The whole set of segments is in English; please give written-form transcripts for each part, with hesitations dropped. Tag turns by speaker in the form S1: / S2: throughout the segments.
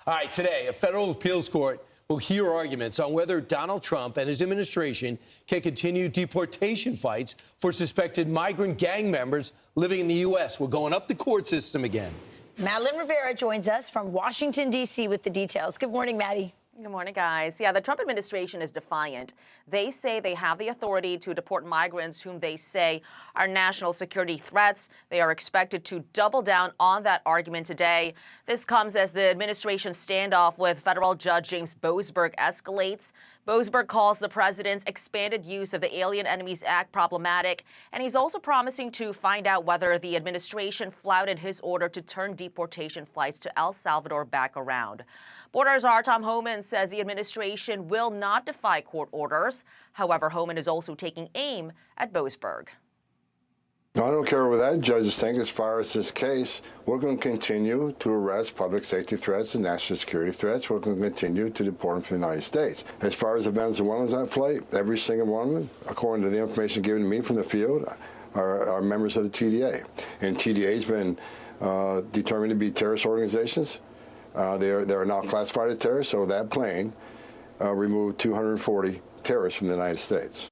S1: All right, today, a federal appeals court will hear arguments on whether Donald Trump and his administration can continue deportation fights for suspected migrant gang members living in the U.S. We're going up the court system again.
S2: Madeleine Rivera joins us from Washington, D.C. with the details. Good morning, Maddie.
S3: Good morning, guys. Yeah, the Trump administration is defiant. They say they have the authority to deport migrants whom they say are national security threats. They are expected to double down on that argument today. This comes as the administration's standoff with federal judge James Boasberg escalates. Boasberg calls the president's expanded use of the Alien Enemies Act problematic, and he's also promising to find out whether the administration flouted his order to turn deportation flights to El Salvador back around. Border Czar Tom Homan says the administration will not defy court orders. However, Homan is also taking aim at Boasberg.
S4: No, I don't care what that judges think. As far as this case, we're going to continue to arrest public safety threats and national security threats. We're going to continue to deport them from the United States. As far as the Venezuelans that flight, every single one of them, according to the information given to me from the field, are members of the TDA. And TDA has been determined to be terrorist organizations. They are now classified as terrorists, so that plane removed 240 terrorists from the United States.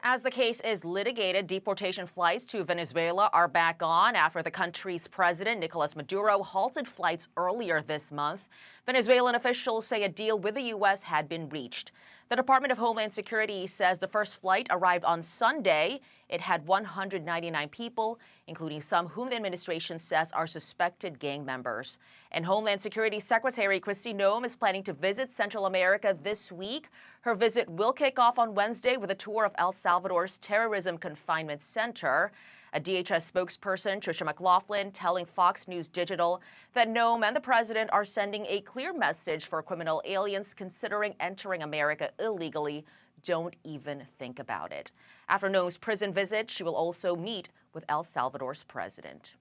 S3: As the case is litigated, deportation flights to Venezuela are back on after the country's president, Nicolas Maduro, halted flights earlier this month. Venezuelan officials say a deal with the U.S. had been reached. The Department of Homeland Security says the first flight arrived on Sunday. It had 199 people, including some whom the administration says are suspected gang members. And Homeland Security Secretary Kristi Noem is planning to visit Central America this week. Her visit will kick off on Wednesday with a tour of El Salvador's Terrorism Confinement Center. A DHS spokesperson, Tricia McLaughlin, telling Fox News Digital that Noem and the president are sending a clear message for criminal aliens considering entering America illegally. Don't even think about it. After Noem's prison visit, she will also meet with El Salvador's president.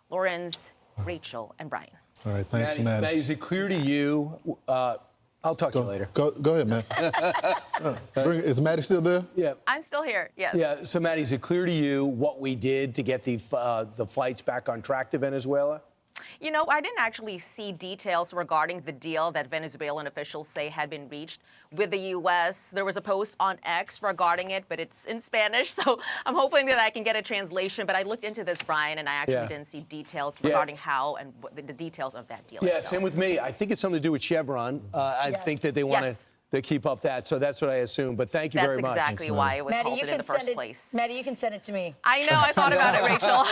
S3: Lawrence, Rachel, and Brian.
S5: All right, thanks, Maddie.
S1: Maddie, is it clear to you? I'll talk to you later.
S5: Go ahead, man. Is Maddie still there?
S1: Yeah.
S3: I'm still here, yes.
S1: Yeah, so Maddie, is it clear to you what we did to get the flights back on track to Venezuela?
S3: You know, I didn't actually see details regarding the deal that Venezuelan officials say had been reached with the U.S. There was a post on X regarding it, but it's in Spanish, so I'm hoping that I can get a translation. But I looked into this, Brian, and I actually didn't see details regarding how and the details of that deal.
S1: Yeah, same with me. I think it's something to do with Chevron. I think that they want to keep up that, so that's what I assume. But thank you very much.
S3: That's exactly why it was halted in the first place.
S2: Maddie, you can send it to me.
S3: I know. I thought about it, Rachel.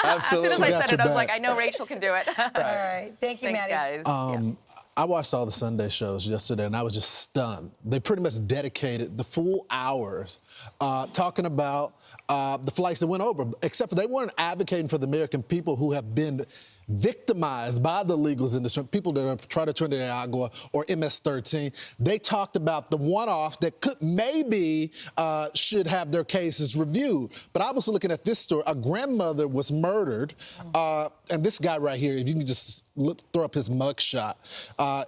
S1: Absolutely.
S3: As soon as I said it, I was like, I know Rachel can do it.
S2: All right. Thank you,
S3: Thanks,
S2: Maddie.
S3: guys.
S5: I watched all the Sunday shows yesterday, and I was just stunned. They pretty much dedicated the full hours talking about the flights that went over, except for they weren't advocating for the American people who have been victimized by the illegals in the people that are trying to Trinidad or MS-13. They talked about the one-off that could maybe should have their cases reviewed. But I was looking at this story. A grandmother was murdered, and this guy right here, if you can just throw up his mugshot,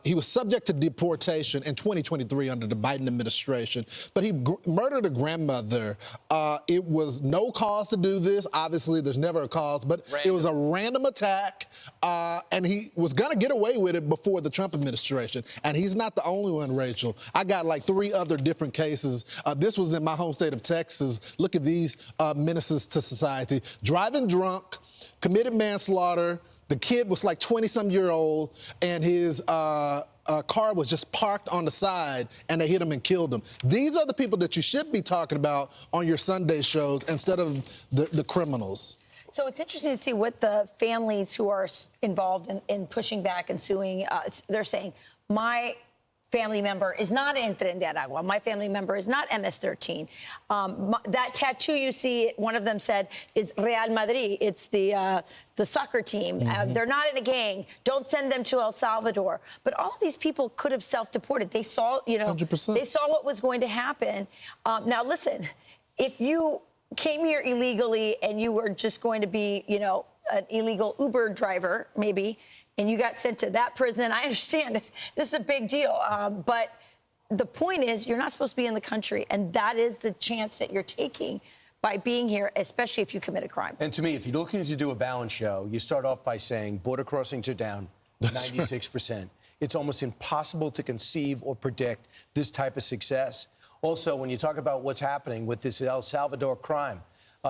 S5: he was subject to deportation in 2023 under the Biden administration, but he murdered a grandmother. It was no cause to do this. Obviously, there's never a cause, but it was a random attack. And he was going to get away with it before the Trump administration. And he's not the only one, Rachel. I got like 3 other different cases. This was in my home state of Texas. Look at these menaces to society. Driving drunk, committed manslaughter. The kid was like 20-some-year-old, and his car was just parked on the side, and they hit him and killed him. These are the people that you should be talking about on your Sunday shows instead of the criminals.
S2: So it's interesting to see what the families who are involved in pushing back and suing, they're saying, my family member is not in Trinidad. My family member is not MS-13. That tattoo you see, one of them said, is Real Madrid. It's the soccer team. They're not in a gang. Don't send them to El Salvador. But all of these people could have self-deported. They saw, 100%. They saw what was going to happen. Now, listen, if you came here illegally and you were just going to be, an illegal Uber driver, maybe, and you got sent to that prison, I understand this is a big deal. But the point is, you're not supposed to be in the country, and that is the chance that you're taking by being here, especially if you commit a crime.
S1: And to me, if you're looking to do a balance show, you start off by saying border crossings are down 96%. It's almost impossible to conceive or predict this type of success. Also, when you talk about what's happening with this El Salvador crime,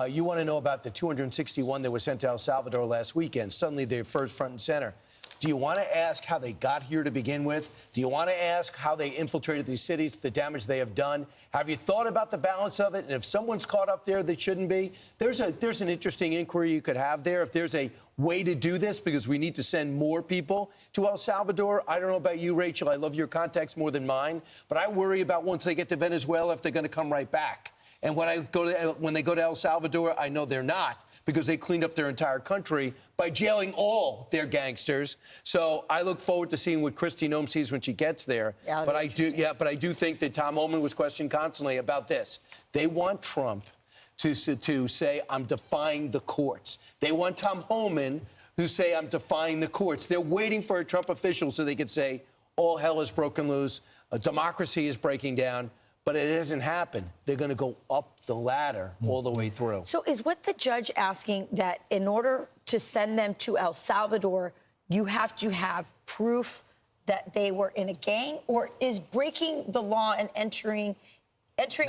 S1: you want to know about the 261 that were sent to El Salvador last weekend. Suddenly, they're first front and center. Do you want to ask how they got here to begin with? Do you want to ask how they infiltrated these cities, the damage they have done? Have you thought about the balance of it? And if someone's caught up there that shouldn't be, there's an interesting inquiry you could have there. If there's a way to do this, because we need to send more people to El Salvador. I don't know about you, Rachel. I love your contacts more than mine. But I worry about once they get to Venezuela, if they're going to come right back. And when they go to El Salvador, I know they're not, because they cleaned up their entire country by jailing all their gangsters. So I look forward to seeing what Kristi Noem sees when she gets there.
S2: Yeah,
S1: but I do think that Tom Homan was questioned constantly about this. They want Trump to say, I'm defying the courts. They want Tom Homan who say, I'm defying the courts. They're waiting for a Trump official so they could say, all hell is broken loose, a democracy is breaking down. But it hasn't happened. They're going to go up the ladder all the way through.
S2: So is what the judge asking that in order to send them to El Salvador, you have to have proof that they were in a gang, or is breaking the law and entering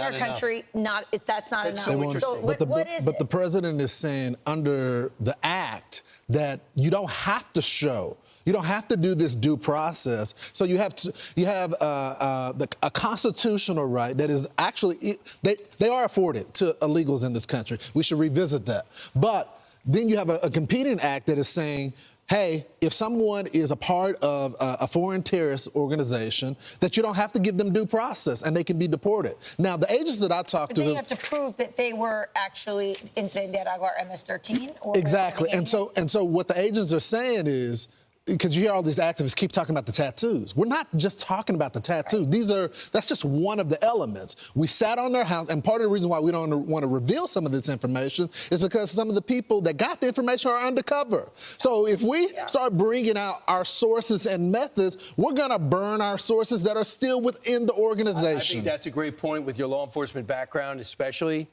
S2: our country that's not enough?
S5: But the president is saying under the act that you don't have to show. You don't have to do this due process. So you have a constitutional right that is actually they are afforded to illegals in this country. We should revisit that. But then you have a competing act that is saying, hey, if someone is a part of a foreign terrorist organization, that you don't have to give them due process and they can be deported. Now, the agents that I talked to...
S2: They have to prove that they were actually in Nicaragua or MS-13? Or
S5: exactly. And so what the agents are saying is, because you hear all these activists keep talking about the tattoos. We're not just talking about the tattoos.
S2: Right.
S5: That's just one of the elements. We sat on their house, and part of the reason why we don't want to reveal some of this information is because some of the people that got the information are undercover. So if we start bringing out our sources and methods, we're going to burn our sources that are still within the organization.
S1: I think that's a great point with your law enforcement background, especially.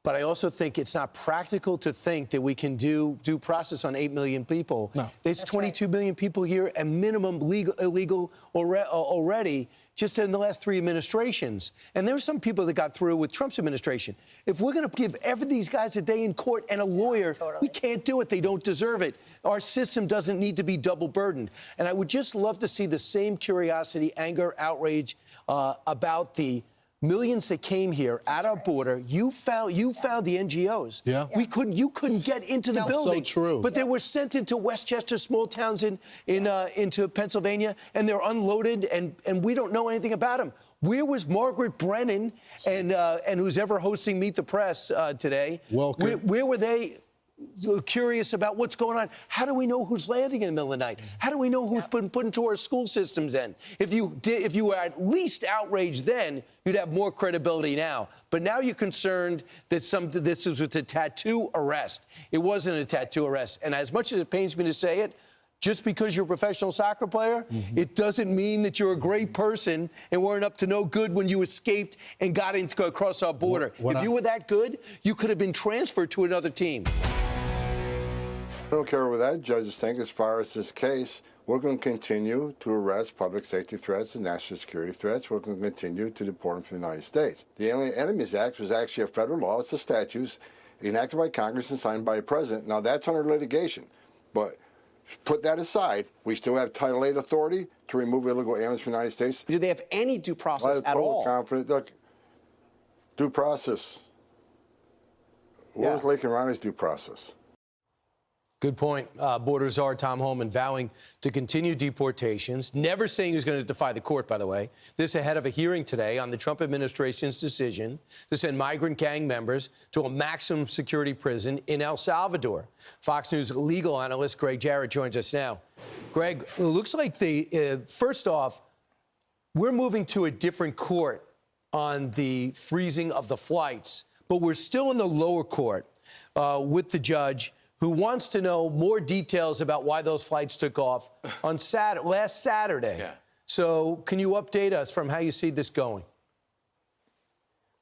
S1: But I also think it's not practical to think that we can do due process on 8 million people.
S5: No.
S1: There's 22 million people here, and minimum illegal already just in the last 3 administrations. And there's some people that got through with Trump's administration. If we're going to give these guys a day in court and a lawyer, we can't do it. They don't deserve it. Our system doesn't need to be double burdened. And I would just love to see the same curiosity, anger, outrage about the millions that came here at our border. You found the NGOs.
S5: Yeah.
S1: You couldn't get into the building.
S5: So true.
S1: But they were sent into Westchester, small towns into Pennsylvania, and they're unloaded, and we don't know anything about them. Where was Margaret Brennan and who's ever hosting Meet the Press today?
S5: Welcome.
S1: Where were they? Curious about what's going on. How do we know who's landing in the middle of the night? How do we know who's been put into our school systems then? If you were at least outraged then, you'd have more credibility now. But now you're concerned that this was a tattoo arrest. It wasn't a tattoo arrest. And as much as it pains me to say it, just because you're a professional soccer player, it doesn't mean that you're a great person and weren't up to no good when you escaped and got across our border. If you were that good, you could have been transferred to another team.
S4: I don't care what that judges think. As far as this case, we're going to continue to arrest public safety threats and national security threats. We're going to continue to deport them from the United States. The Alien Enemies Act was actually a federal law. It's a statute enacted by Congress and signed by a president. Now, that's under litigation. But put that aside, we still have Title VIII authority to remove illegal aliens from the United States.
S6: Do they have any due process at all?
S4: Look, due process. What was Laken Riley's due process?
S1: Good point. Border czar Tom Homan vowing to continue deportations, never saying he was going to defy the court, by the way. This ahead of a hearing today on the Trump administration's decision to send migrant gang members to a maximum security prison in El Salvador. Fox News legal analyst Gregg Jarrett joins us now. Greg, it looks like first off, we're moving to a different court on the freezing of the flights, but we're still in the lower court with the judge who wants to know more details about why those flights took off on last Saturday.
S7: Yeah.
S1: So can you update us from how you see this going?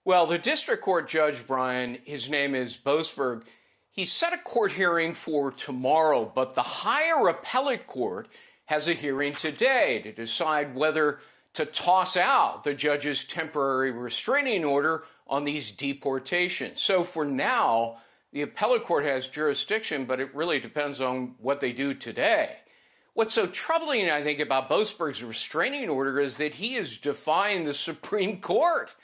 S7: Well, the district court judge, Brian, his name is Boasberg, he set a court hearing for tomorrow, but the higher appellate court has a hearing today to decide whether to toss out the judge's temporary restraining order on these deportations. So for now, the appellate court has jurisdiction, but it really depends on what they do today. What's so troubling, I think, about Boasberg's restraining order is that he is defying the Supreme Court,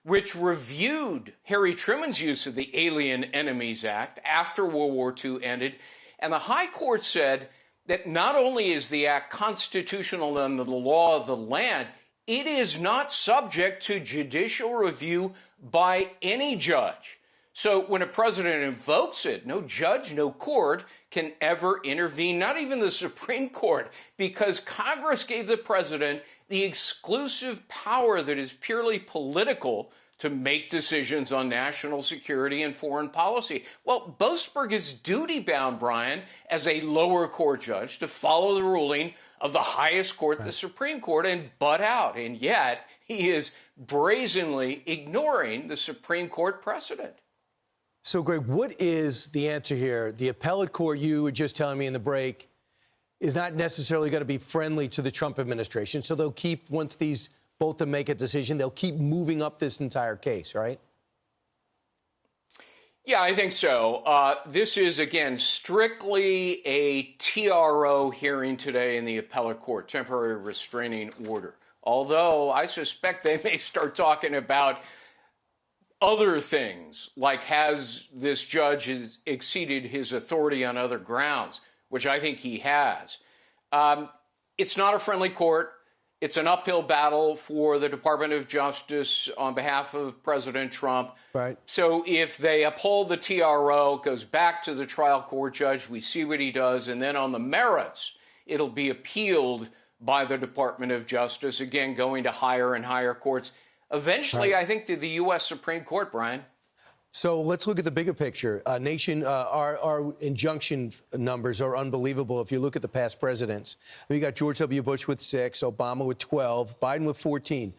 S7: which reviewed Harry Truman's use of the Alien Enemies Act after World War II ended. And the High Court said that not only is the act constitutional under the law of the land, it is not subject to judicial review by any judge. So when a president invokes it, no judge, no court can ever intervene, not even the Supreme Court, because Congress gave the president the exclusive power that is purely political to make decisions on national security and foreign policy. Well, Boasberg is duty-bound, Brian, as a lower court judge to follow the ruling of the highest court, the Supreme Court, and butt out. And yet he is brazenly ignoring the Supreme Court precedent.
S1: So, Greg, what is the answer here? The appellate court, you were just telling me in the break, is not necessarily going to be friendly to the Trump administration. So they'll keep, once these both of them make a decision, they'll keep moving up this entire case, right?
S7: Yeah, I think so. This is, again, strictly a TRO hearing today in the appellate court, temporary restraining order. Although I suspect they may start talking about other things, like has this judge exceeded his authority on other grounds, which I think he has. It's not a friendly court. It's an uphill battle for the Department of Justice on behalf of President Trump.
S1: Right.
S7: So if they uphold the TRO, it goes back to the trial court judge. We see what he does. And then on the merits, it'll be appealed by the Department of Justice, again, going to higher and higher courts. Eventually, I think, to the U.S. Supreme Court, Brian.
S1: So let's look at the bigger picture. Our injunction numbers are unbelievable. If you look at the past presidents, we got George W. Bush with 6, Obama with 12, Biden with 14.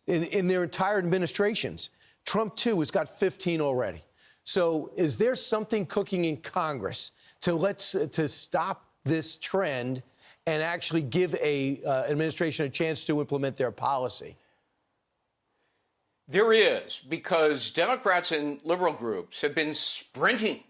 S1: In their entire administrations, Trump, too, has got 15 already. So is there something cooking in Congress to stop this trend and actually give an administration a chance to implement their policy?
S7: There is, because Democrats and liberal groups have been sprinting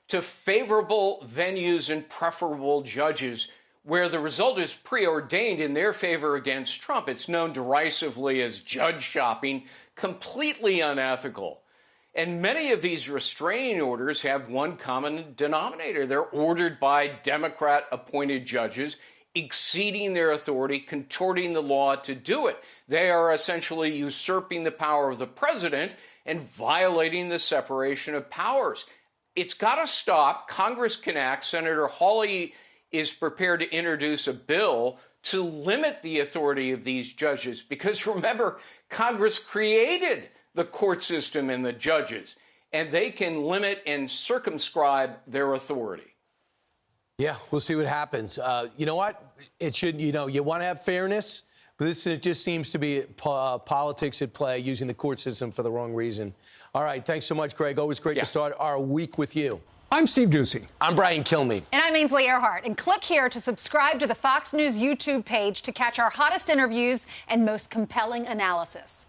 S7: to favorable venues and preferable judges where the result is preordained in their favor against Trump. It's known derisively as judge shopping, completely unethical. And many of these restraining orders have one common denominator. They're ordered by Democrat-appointed judges, exceeding their authority, contorting the law to do it. They are essentially usurping the power of the president and violating the separation of powers. It's got to stop. Congress can act. Senator Hawley is prepared to introduce a bill to limit the authority of these judges because, remember, Congress created the court system and the judges, and they can limit and circumscribe their authority.
S1: Yeah, we'll see what happens. You know what? It should, you want to have fairness, but it just seems to be politics at play, using the court system for the wrong reason. All right, thanks so much, Greg. Always great to start our week with you.
S8: I'm Steve Ducey.
S1: I'm Brian Kilmeade.
S9: And I'm Ainsley Earhart. And click here to subscribe to the Fox News YouTube page to catch our hottest interviews and most compelling analysis.